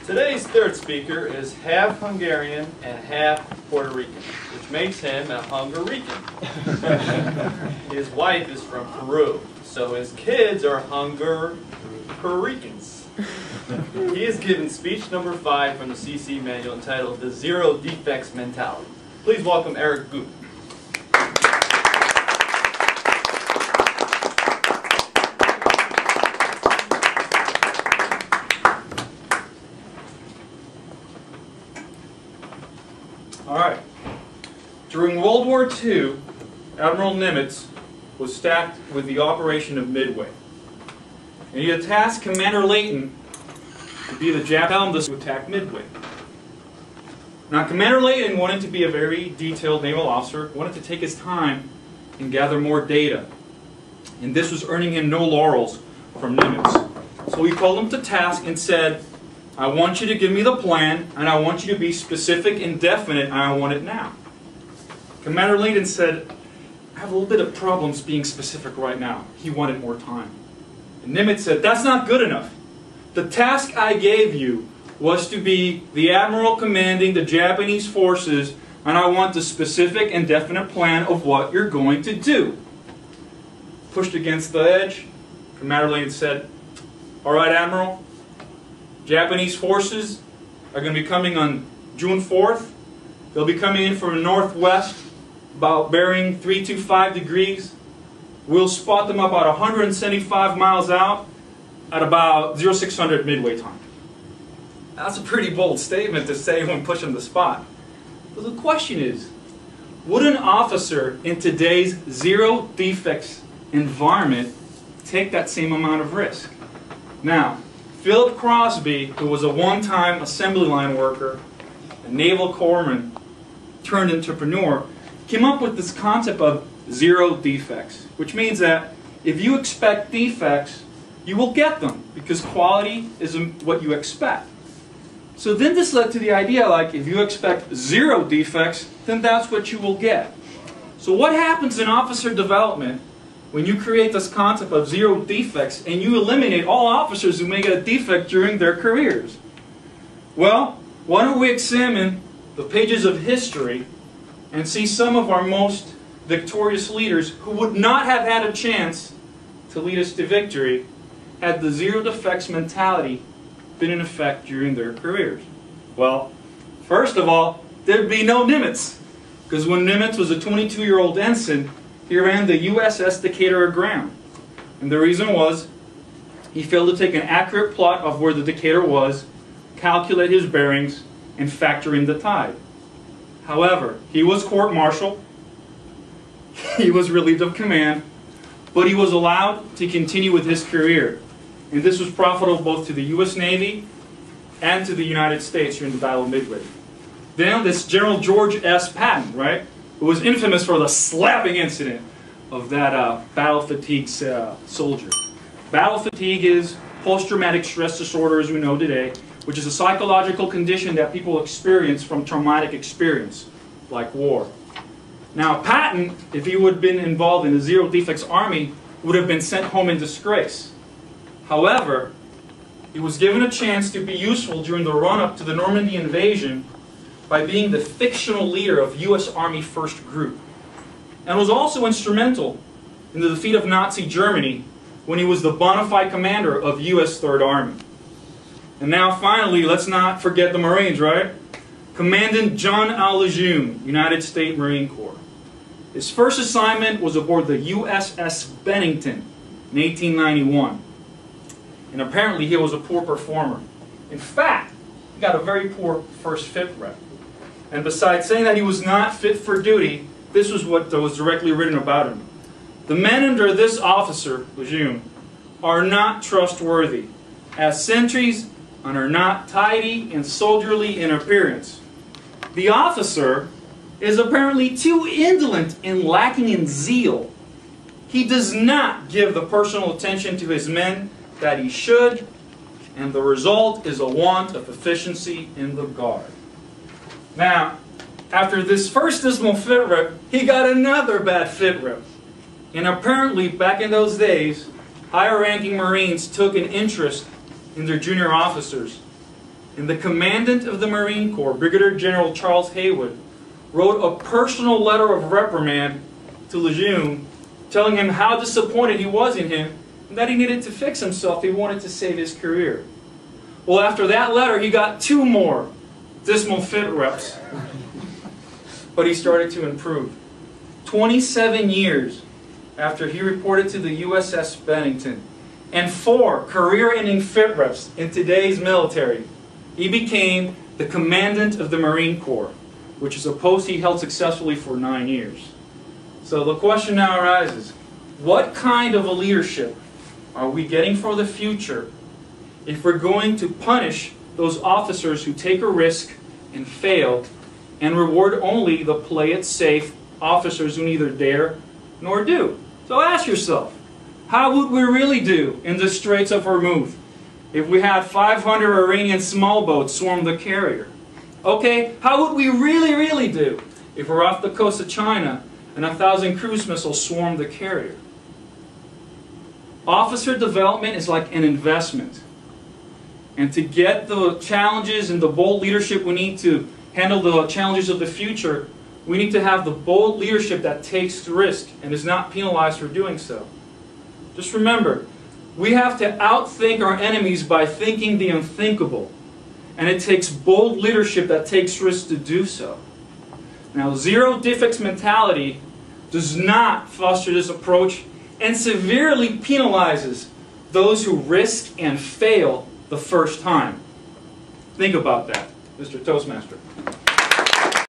Today's third speaker is half Hungarian and half Puerto Rican, which makes him a Hungarican. His wife is from Peru, so his kids are Hungarians. He is given speech number 5 from the CC manual entitled The Zero Defects Mentality. Please welcome Eric Guttmann. All right. During World War II, Admiral Nimitz was stacked with the operation of Midway. And he had tasked Commander Layton to be the Japanese to attack Midway. Now, Commander Layton wanted to be a very detailed naval officer, wanted to take his time and gather more data. And this was earning him no laurels from Nimitz. So he called him to task and said, I want you to give me the plan, and I want you to be specific and definite, and I want it now. Commander Layton said, I have a little bit of problems being specific right now. He wanted more time. And Nimitz said, that's not good enough. The task I gave you was to be the admiral commanding the Japanese forces, and I want the specific and definite plan of what you're going to do. Pushed against the edge, Commander Layton said, all right, Admiral, Japanese forces are going to be coming on June 4th. They'll be coming in from the northwest, about bearing 325 degrees. We'll spot them about 175 miles out at about 0600 midway time. That's a pretty bold statement to say when pushing the spot. But the question is, would an officer in today's zero defects environment take that same amount of risk? Now, Philip Crosby, who was a one-time assembly line worker, a naval corpsman turned entrepreneur, came up with this concept of zero defects, which means that if you expect defects, you will get them, because quality is what you expect. So then this led to the idea, like, if you expect zero defects, then that's what you will get. So what happens in officer development when you create this concept of zero defects and you eliminate all officers who may get a defect during their careers? Well, why don't we examine the pages of history and see some of our most victorious leaders who would not have had a chance to lead us to victory had the zero defects mentality been in effect during their careers. Well, first of all, there'd be no Nimitz, because when Nimitz was a 22-year-old ensign, he ran the USS Decatur aground. And the reason was he failed to take an accurate plot of where the Decatur was, calculate his bearings, and factor in the tide. However, he was court-martialed, he was relieved of command, but he was allowed to continue with his career. And this was profitable both to the U.S. Navy and to the United States during the Battle of Midway. Then this General George S. Patton, right, who was infamous for the slapping incident of that battle fatigue soldier. Battle fatigue is post-traumatic stress disorder, as we know today, which is a psychological condition that people experience from traumatic experience, like war. Now, Patton, if he would have been involved in the Zero Defects Army, would have been sent home in disgrace. However, he was given a chance to be useful during the run-up to the Normandy invasion by being the fictional leader of U.S. Army First Group, and was also instrumental in the defeat of Nazi Germany when he was the bona fide commander of U.S. Third Army. And now finally, let's not forget the Marines, right? Commandant John L. Lejeune, United States Marine Corps. His first assignment was aboard the USS Bennington in 1891. And apparently he was a poor performer. In fact, he got a very poor first fit rep. And besides saying that he was not fit for duty, this was what was directly written about him. The men under this officer, Lejeune, are not trustworthy as sentries and are not tidy and soldierly in appearance. The officer is apparently too indolent and lacking in zeal. He does not give the personal attention to his men that he should, and the result is a want of efficiency in the guard. Now, after this first dismal fit rep, he got another bad fit rep. And apparently, back in those days, higher-ranking Marines took an interest in their junior officers. And the commandant of the Marine Corps, Brigadier General Charles Haywood, wrote a personal letter of reprimand to Lejeune, telling him how disappointed he was in him and that he needed to fix himself if he wanted to save his career. Well, after that letter, he got 2 more dismal fit reps. But he started to improve. 27 years after he reported to the USS Bennington and 4 career-ending fit reps in today's military, he became the commandant of the Marine Corps, which is a post he held successfully for 9 years. So the question now arises, what kind of a leadership are we getting for the future if we're going to punish those officers who take a risk and fail and reward only the play-it-safe officers who neither dare nor do? So ask yourself, how would we really do in the Straits of Hormuz if we had 500 Iranian small boats swarm the carrier? Okay, how would we really do if we're off the coast of China and 1,000 cruise missiles swarm the carrier? Officer development is like an investment. And to get the challenges and the bold leadership we need to handle the challenges of the future, we need to have the bold leadership that takes risk and is not penalized for doing so. Just remember, we have to outthink our enemies by thinking the unthinkable. And it takes bold leadership that takes risks to do so. Now, zero defects mentality does not foster this approach and severely penalizes those who risk and fail the first time. Think about that, Mr. Toastmaster.